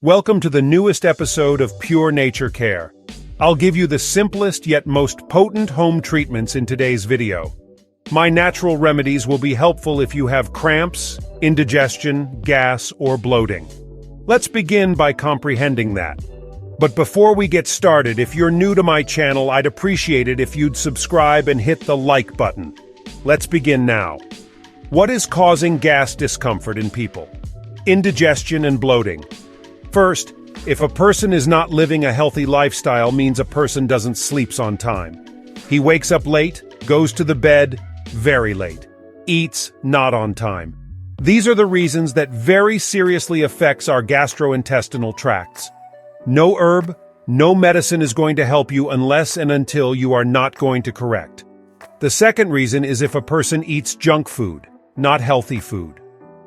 Welcome to the newest episode of Pure Nature Care. I'll give you the simplest yet most potent home treatments in today's video. My natural remedies will be helpful if you have cramps, indigestion, gas, or bloating. Let's begin by comprehending that. But before we get started, if you're new to my channel, I'd appreciate it if you'd subscribe and hit the like button. Let's begin now. What is causing gas discomfort in people? Indigestion and bloating. First, if a person is not living a healthy lifestyle means a person doesn't sleep on time. He wakes up late, goes to the bed very late, eats not on time. These are the reasons that very seriously affects our gastrointestinal tracts. No herb, no medicine is going to help you unless and until you are not going to correct. The second reason is if a person eats junk food, not healthy food.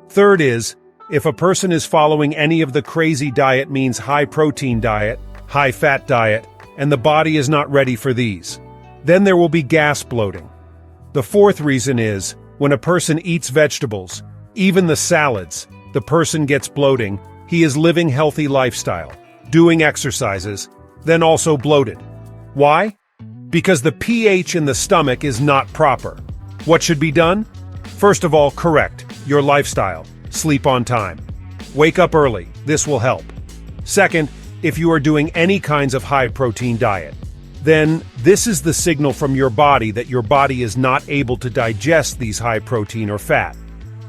Third is, if a person is following any of the crazy diet means high-protein diet, high-fat diet, and the body is not ready for these. Then there will be gas bloating. The fourth reason is, when a person eats vegetables, even the salads, the person gets bloating, he is living healthy lifestyle, doing exercises, then also bloated. Why? Because the pH in the stomach is not proper. What should be done? First of all, correct your lifestyle. Sleep on time. Wake up early. This will help. Second, if you are doing any kinds of high-protein diet, then this is the signal from your body that your body is not able to digest these high protein or fat.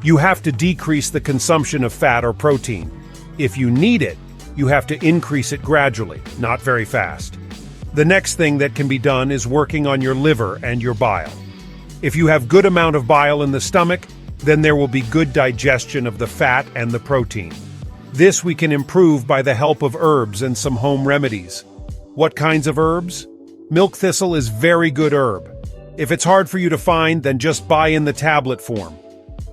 You have to decrease the consumption of fat or protein. If you need it, you have to increase it gradually, not very fast. The next thing that can be done is working on your liver and your bile. If you have good amount of bile in the stomach, then there will be good digestion of the fat and the protein. This we can improve by the help of herbs and some home remedies. What kinds of herbs? Milk thistle is very good herb. If it's hard for you to find, then just buy in the tablet form.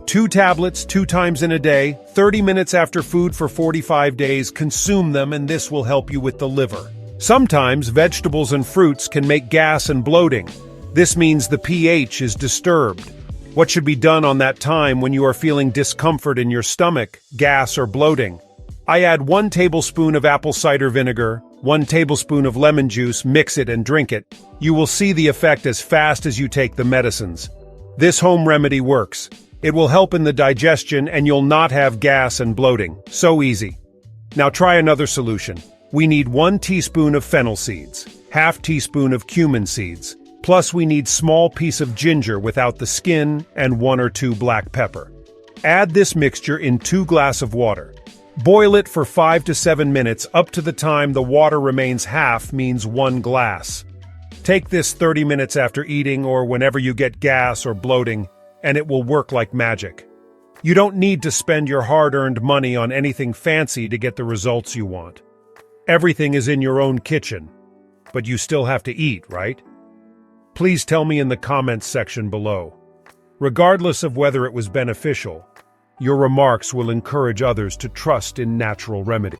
2 tablets 2 times in a day, 30 minutes after food for 45 days, consume them and this will help you with the liver. Sometimes vegetables and fruits can make gas and bloating. This means the pH is disturbed. What should be done on that time when you are feeling discomfort in your stomach, gas or bloating? I add 1 tablespoon of apple cider vinegar, 1 tablespoon of lemon juice, mix it and drink it. You will see the effect as fast as you take the medicines. This home remedy works. It will help in the digestion and you'll not have gas and bloating. So easy. Now try another solution. We need 1 teaspoon of fennel seeds, ½ teaspoon of cumin seeds. Plus we need small piece of ginger without the skin and 1 or 2 black pepper. Add this mixture in 2 glasses of water. Boil it for 5 to 7 minutes up to the time the water remains half means 1 glass. Take this 30 minutes after eating or whenever you get gas or bloating and it will work like magic. You don't need to spend your hard-earned money on anything fancy to get the results you want. Everything is in your own kitchen, but you still have to eat, right? Please tell me in the comments section below. Regardless of whether it was beneficial, your remarks will encourage others to trust in natural remedies.